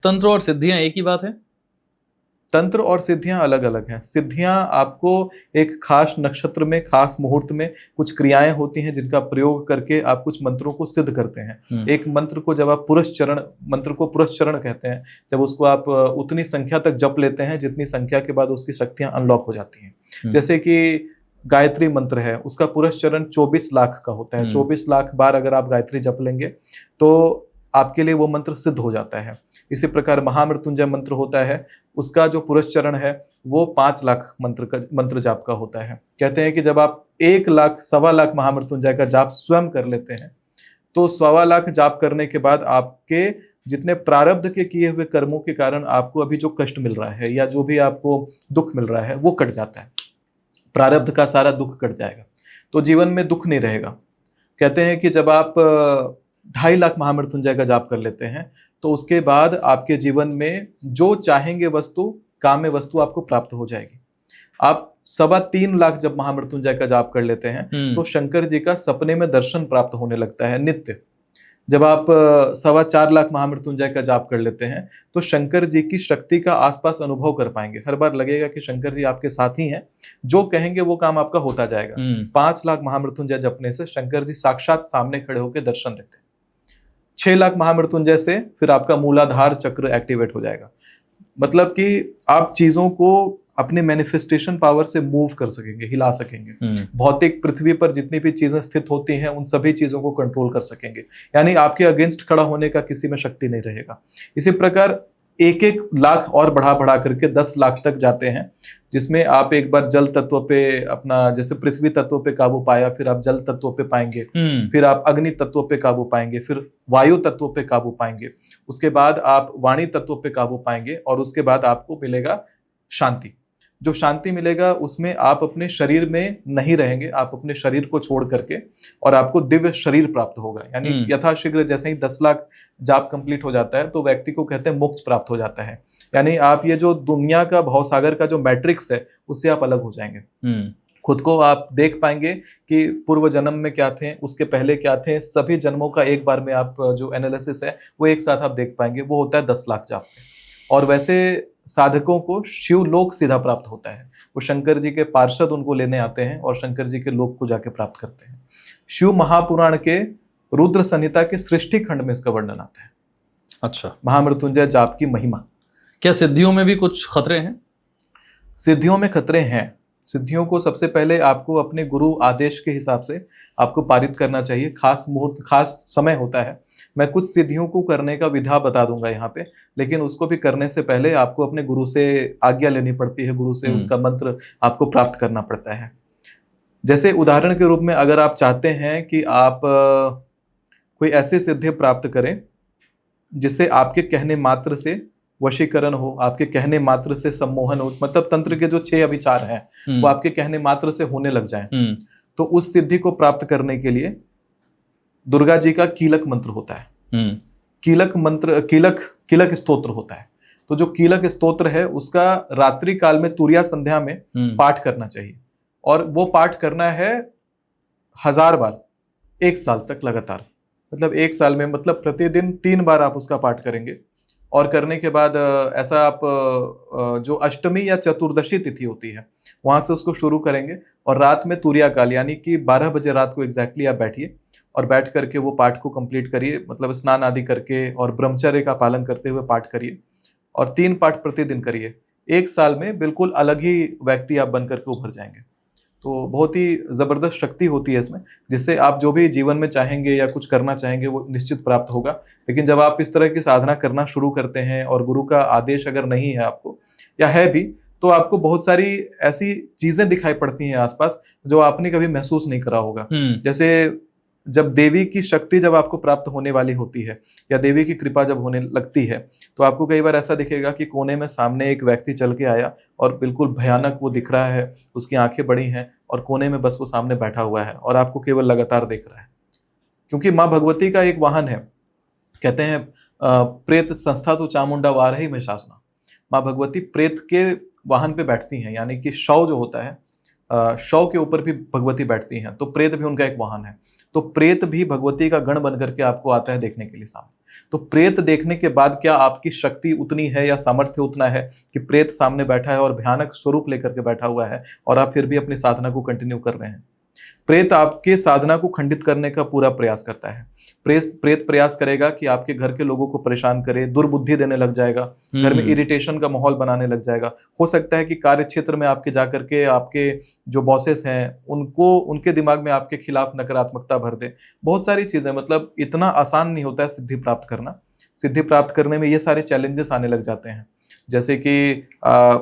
तंत्र और सिद्धियां एक ही बात है? तंत्र और सिद्धियां अलग अलग हैं। सिद्धियां आपको एक खास नक्षत्र में, खास मुहूर्त में कुछ क्रियाएं होती हैं जिनका प्रयोग करके आप कुछ मंत्रों को सिद्ध करते हैं। एक मंत्र को जब आप पुरस्चरण, मंत्र को पुरस्चरण कहते हैं, जब उसको आप उतनी संख्या तक जप लेते हैं जितनी संख्या के बाद उसकी शक्तियां अनलॉक हो जाती हैं। जैसे कि गायत्री मंत्र है, उसका पुरस्चरण 24 लाख का होता है। 24 लाख बार अगर आप गायत्री जप लेंगे तो आपके लिए वो मंत्र सिद्ध हो जाता है। इसी प्रकार महामृत्युंजय मंत्र होता है, उसका जो पुरस्चरण है वो 5 लाख मंत्र जाप का होता है। कहते हैं कि जब आप 1 लाख, 1.25 लाख महामृत्युंजय का जाप स्वयं कर लेते हैं तो 1.25 लाख जाप करने के बाद आपके जितने प्रारब्ध के किए हुए कर्मों के कारण आपको अभी जो कष्ट मिल रहा है या जो भी आपको दुख मिल रहा है वो कट जाता है। प्रारब्ध का सारा दुख कट जाएगा तो जीवन में दुख नहीं रहेगा। कहते हैं कि जब आप 2.5 लाख महामृत्युंजय का जाप कर लेते हैं तो उसके बाद आपके जीवन में जो चाहेंगे वस्तु, काम्य वस्तु आपको प्राप्त हो जाएगी। आप 3.25 लाख जब महामृत्युंजय का जाप कर लेते हैं तो शंकर जी का सपने में दर्शन प्राप्त होने लगता है नित्य। जब आप 4.25 लाख महामृत्युंजय का जाप कर लेते हैं तो शंकर जी की शक्ति का आसपास अनुभव कर पाएंगे। हर बार लगेगा कि शंकर जी आपके साथ ही हैं, जो कहेंगे वो काम आपका होता जाएगा। 5 लाख महामृत्युंजय जपने से शंकर जी साक्षात सामने खड़े होकर दर्शन देते हैं। 6 लाख महामृत्युंजय से फिर आपका मूलाधार चक्र एक्टिवेट हो जाएगा। मतलब कि आप चीजों को अपने मैनिफेस्टेशन पावर से मूव कर सकेंगे, हिला सकेंगे। भौतिक पृथ्वी पर जितनी भी चीजें स्थित होती हैं उन सभी चीजों को कंट्रोल कर सकेंगे, यानी आपके अगेंस्ट खड़ा होने का किसी में शक्ति नहीं रहेगा। इसी प्रकार 1-1 लाख और बढ़ा बढ़ा करके 10 लाख तक जाते हैं, जिसमें आप एक बार जल तत्व पे अपना, जैसे पृथ्वी तत्व पे काबू पाया, फिर आप जल तत्व पे पाएंगे, फिर आप अग्नि तत्व पे काबू पाएंगे, फिर वायु तत्व पे काबू पाएंगे, उसके बाद आप वाणी तत्व पे काबू पाएंगे और उसके बाद आपको मिलेगा शांति। जो शांति मिलेगा उसमें आप अपने शरीर में नहीं रहेंगे, आप अपने शरीर को छोड़ करके, और आपको दिव्य शरीर प्राप्त होगा। यानी यथाशीघ्र जैसे ही 10 लाख जाप कंप्लीट हो जाता है तो व्यक्ति को कहते हैं मोक्ष प्राप्त हो जाता है। यानी आप ये जो दुनिया का भवसागर का जो मैट्रिक्स है उससे आप अलग हो जाएंगे। खुद को आप देख पाएंगे कि पूर्व जन्म में क्या थे, उसके पहले क्या थे, सभी जन्मों का एक बार में आप जो एनालिसिस है वो एक साथ आप देख पाएंगे। वो होता है 10 लाख जाप में। और वैसे साधकों को शिवलोक सीधा प्राप्त होता है। वो शंकर जी के पार्षद उनको लेने आते हैं और शंकर जी के लोक को जाके प्राप्त करते हैं। शिव महापुराण के रुद्र संहिता के सृष्टि खंड में इसका वर्णन आता है। अच्छा, महामृत्युंजय जाप की महिमा। क्या सिद्धियों में भी कुछ खतरे हैं? सिद्धियों में खतरे हैं। सिद्धियों को सबसे पहले आपको अपने गुरु आदेश के हिसाब से आपको पारित करना चाहिए। खास मुहूर्त, खास समय होता है। मैं कुछ सिद्धियों को करने का विधा बता दूंगा यहाँ पे, लेकिन उसको भी करने से पहले आपको अपने गुरु से आज्ञा लेनी पड़ती है, गुरु से उसका मंत्र आपको प्राप्त करना पड़ता है। जैसे उदाहरण के रूप में अगर आप चाहते हैं कि आप कोई ऐसी सिद्धि प्राप्त करें जिससे आपके कहने मात्र से वशीकरण हो, आपके कहने मात्र से सम्मोहन हो, मतलब तंत्र के जो 6 अभिचार हैं वो आपके कहने मात्र से होने लग जाएं, तो उस सिद्धि को प्राप्त करने के लिए दुर्गा जी का कीलक मंत्र होता है। कीलक मंत्र, कीलक स्तोत्र होता है। तो जो कीलक स्तोत्र है उसका रात्रि काल में तुरिया संध्या में पाठ करना चाहिए, और वो पाठ करना है 1000 बार 1 साल तक लगातार। मतलब 1 साल में, मतलब प्रतिदिन 3 बार आप उसका पाठ करेंगे। और करने के बाद ऐसा आप जो अष्टमी या चतुर्दशी तिथि होती है वहां से उसको शुरू करेंगे, और रात में तुरिया काल यानी कि 12 बजे रात को एग्जैक्टली आप बैठिए और बैठ करके वो पाठ को कंप्लीट करिए। मतलब स्नान आदि करके और ब्रह्मचर्य का पालन करते हुए पाठ करिए, और 3 पाठ प्रतिदिन करिए। 1 साल में बिल्कुल अलग ही व्यक्ति आप बन करके उभर जाएंगे। तो बहुत ही जबरदस्त शक्ति होती है इसमें, जिससे आप जो भी जीवन में चाहेंगे या कुछ करना चाहेंगे वो निश्चित प्राप्त होगा। लेकिन जब आप इस तरह की साधना करना शुरू करते हैं और गुरु का आदेश अगर नहीं है आपको, या है भी, तो आपको बहुत सारी ऐसी चीजें दिखाई पड़ती हैं आसपास जो आपने कभी महसूस नहीं करा होगा। जैसे जब देवी की शक्ति जब आपको प्राप्त होने वाली होती है या देवी की कृपा जब होने लगती है, तो आपको कई बार ऐसा दिखेगा कि कोने में सामने एक व्यक्ति चल के आया और बिल्कुल भयानक वो दिख रहा है, उसकी आंखें बड़ी हैं और कोने में बस वो सामने बैठा हुआ है और आपको केवल लगातार देख रहा है। क्योंकि माँ भगवती का एक वाहन है। कहते हैं प्रेत संस्था तो चामुंडा वार ही में शासना। माँ भगवती प्रेत के वाहन पे बैठती हैं, यानी कि शव जो होता है शव के ऊपर भी भगवती बैठती हैं, तो प्रेत भी उनका एक वाहन है। तो प्रेत भी भगवती का गण बन करके आपको आता है देखने के लिए सामने। तो प्रेत देखने के बाद क्या आपकी शक्ति उतनी है या सामर्थ्य उतना है कि प्रेत सामने बैठा है और भयानक स्वरूप लेकर के बैठा हुआ है और आप फिर भी अपनी साधना को कंटिन्यू कर रहे हैं? प्रेत आपके साधना को खंडित करने का पूरा प्रयास करता है। प्रेत प्रयास करेगा कि आपके घर के लोगों को परेशान करे, दुर्बुद्धि देने लग जाएगा, घर में इरिटेशन का माहौल बनाने लग जाएगा। हो सकता है कि कार्य क्षेत्र में आपके जाकर के आपके जो बॉसेस हैं उनको उनके दिमाग में आपके खिलाफ नकारात्मकता भर दे। बहुत सारी चीजें, मतलब इतना आसान नहीं होता है सिद्धि प्राप्त करना। सिद्धि प्राप्त करने में ये सारे चैलेंजेस आने लग जाते हैं, जैसे कि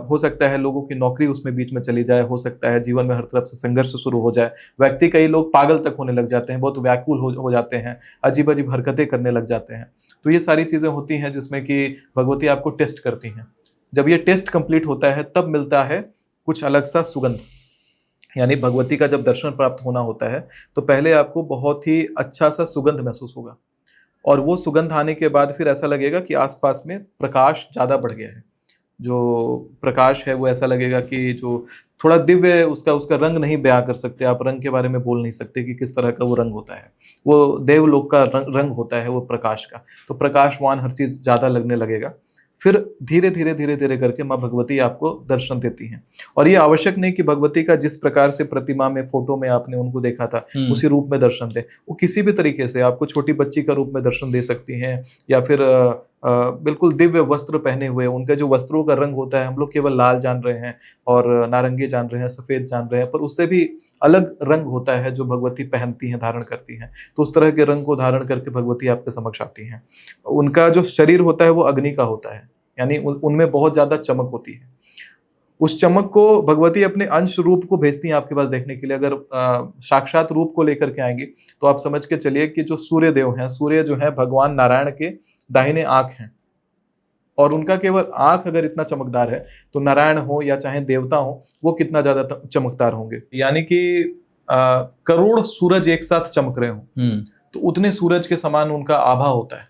हो सकता है लोगों की नौकरी उसमें बीच में चली जाए, हो सकता है जीवन में हर तरफ से संघर्ष शुरू हो जाए, व्यक्ति कई लोग पागल तक होने लग जाते हैं, बहुत व्याकुल हो जाते हैं, अजीब अजीब हरकतें करने लग जाते हैं। तो ये सारी चीजें होती हैं जिसमें कि भगवती आपको टेस्ट करती हैं। जब ये टेस्ट कंप्लीट होता है तब मिलता है कुछ अलग सा सुगंध। यानी भगवती का जब दर्शन प्राप्त होना होता है तो पहले आपको बहुत ही अच्छा सा सुगंध महसूस होगा, और वो सुगंध आने के बाद फिर ऐसा लगेगा कि आसपास में प्रकाश ज्यादा बढ़ गया है। जो प्रकाश है वो ऐसा लगेगा कि जो थोड़ा दिव्य, उसका रंग नहीं बयां कर सकते आप, रंग के बारे में बोल नहीं सकते कि किस तरह का वो रंग होता है। वो देवलोक का रंग होता है वो प्रकाश का। तो प्रकाशवान हर चीज ज्यादा लगने लगेगा। फिर धीरे धीरे धीरे धीरे करके माँ भगवती आपको दर्शन देती हैं। और ये आवश्यक नहीं कि भगवती का जिस प्रकार से प्रतिमा में, फोटो में आपने उनको देखा था उसी रूप में दर्शन दे। वो किसी भी तरीके से आपको छोटी बच्ची का रूप में दर्शन दे सकती हैं, या फिर बिल्कुल दिव्य वस्त्र पहने हुए। उनके जो वस्त्रों का रंग होता है हम लोग केवल लाल जान रहे हैं और नारंगी जान रहे हैं, सफेद जान रहे हैं, पर उससे भी अलग रंग होता है जो भगवती पहनती हैं, धारण करती हैं। तो उस तरह के रंग को धारण करके भगवती आपके समक्ष आती हैं। उनका जो शरीर होता है वो अग्नि का होता है, यानी उनमें बहुत ज्यादा चमक होती है। उस चमक को भगवती अपने अंश रूप को भेजती हैं आपके पास देखने के लिए। अगर साक्षात रूप को लेकर के आएंगे तो आप समझ के चलिए कि जो सूर्य देव हैं, सूर्य जो है भगवान नारायण के दाहिने आंख हैं, और उनका केवल आंख अगर इतना चमकदार है तो नारायण हो या चाहे देवता हो वो कितना ज्यादा चमकदार होंगे। यानी कि करोड़ सूरज एक साथ चमक रहे हों तो उतने सूरज के समान उनका आभा होता है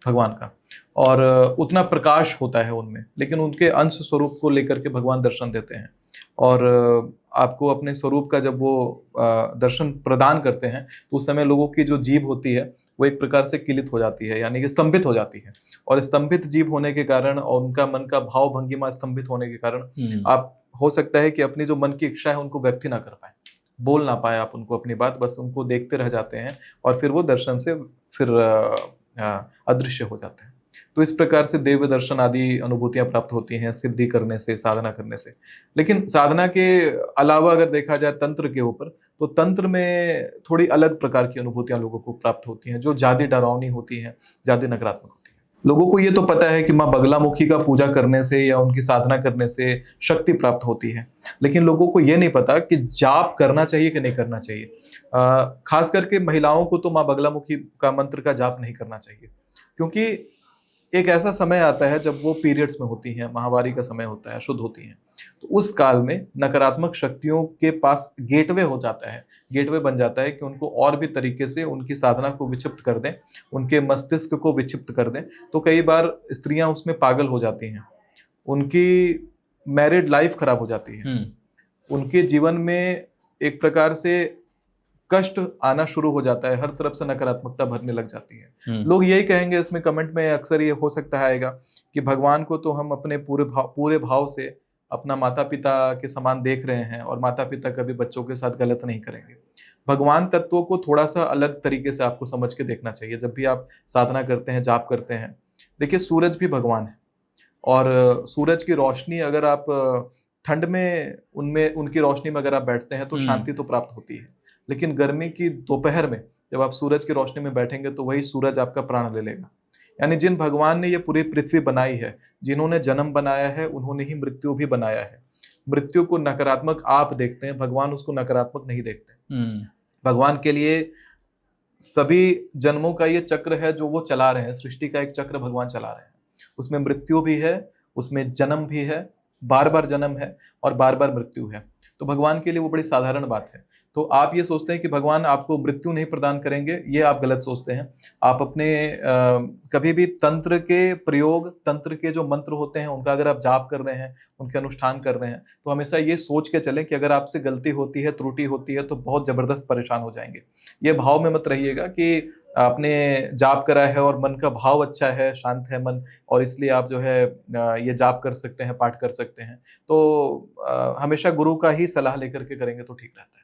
भगवान का, और उतना प्रकाश होता है उनमें। लेकिन उनके अंश स्वरूप को लेकर के भगवान दर्शन देते हैं, और आपको अपने स्वरूप का जब वो दर्शन प्रदान करते हैं तो उस समय लोगों की जो जीभ होती है वो एक प्रकार से किलित हो जाती है, यानी कि स्तंभित हो जाती है। और स्तंभित जीभ होने के कारण और उनका मन का भाव भंगिमा स्तंभित होने के कारण आप, हो सकता है कि अपनी जो मन की इच्छा है उनको व्यक्त ना कर पाए, बोल ना पाए आप उनको अपनी बात, बस उनको देखते रह जाते हैं और फिर वो दर्शन से फिर अदृश्य हो जाते हैं। तो इस प्रकार से देव दर्शन आदि अनुभूतियां प्राप्त होती हैं सिद्धि करने से, साधना करने से। लेकिन साधना के अलावा अगर देखा जाए तंत्र के ऊपर, तो तंत्र में थोड़ी अलग प्रकार की अनुभूतियां लोगों को प्राप्त होती हैं जो ज्यादा डरावनी होती हैं, ज्यादा नकारात्मक होती हैं। लोगों को ये तो पता है कि माँ बगलामुखी का पूजा करने से या उनकी साधना करने से शक्ति प्राप्त होती है, लेकिन लोगों को ये नहीं पता कि जाप करना चाहिए कि नहीं करना चाहिए। खास करके महिलाओं को तो माँ बगलामुखी का मंत्र का जाप नहीं करना चाहिए, क्योंकि एक ऐसा समय आता है जब वो पीरियड्स में होती हैं, माहवारी का समय होता है, शुद्ध होती हैं, तो उस काल में नकारात्मक शक्तियों के पास गेटवे हो जाता है, गेटवे बन जाता है कि उनको और भी तरीके से उनकी साधना को विक्षिप्त कर दें, उनके मस्तिष्क को विक्षिप्त कर दें। तो कई बार स्त्रियां उसमें पागल हो जाती हैं, उनकी मैरिड लाइफ खराब हो जाती है, उनके जीवन में एक प्रकार से कष्ट आना शुरू हो जाता है, हर तरफ से नकारात्मकता भरने लग जाती है। लोग यही कहेंगे इसमें कमेंट में, अक्सर ये हो सकता है आएगा कि भगवान को तो हम अपने पूरे भाव से अपना माता पिता के समान देख रहे हैं और माता पिता कभी बच्चों के साथ गलत नहीं करेंगे। भगवान तत्वों को थोड़ा सा अलग तरीके से आपको समझ के देखना चाहिए जब भी आप साधना करते हैं, जाप करते हैं। देखिए, सूरज भी भगवान है, और सूरज की रोशनी अगर आप ठंड में उनकी रोशनी में अगर आप बैठते हैं तो शांति तो प्राप्त होती है, लेकिन गर्मी की दोपहर में जब आप सूरज की रोशनी में बैठेंगे तो वही सूरज आपका प्राण ले लेगा। यानी जिन भगवान ने ये पूरी पृथ्वी बनाई है, जिन्होंने जन्म बनाया है, उन्होंने ही मृत्यु भी बनाया है। मृत्यु को नकारात्मक आप देखते हैं, भगवान उसको नकारात्मक नहीं देखते। भगवान के लिए सभी जन्मों का ये चक्र है जो वो चला रहे हैं, सृष्टि का एक चक्र भगवान चला रहे हैं। उसमें मृत्यु भी है, उसमें जन्म भी है, बार बार जन्म है और बार बार मृत्यु है। तो भगवान के लिए वो बड़ी साधारण बात है। तो आप ये सोचते हैं कि भगवान आपको मृत्यु नहीं प्रदान करेंगे, ये आप गलत सोचते हैं। आप अपने कभी भी तंत्र के प्रयोग, तंत्र के जो मंत्र होते हैं उनका अगर आप जाप कर रहे हैं, उनके अनुष्ठान कर रहे हैं, तो हमेशा ये सोच के चलें कि अगर आपसे गलती होती है, त्रुटि होती है, तो बहुत जबरदस्त परेशान हो जाएंगे। ये भाव में मत रहिएगा कि आपने जाप करा है और मन का भाव अच्छा है, शांत है मन, और इसलिए आप जो है ये जाप कर सकते हैं, पाठ कर सकते हैं। तो हमेशा गुरु का ही सलाह लेकर के करेंगे तो ठीक रहता है।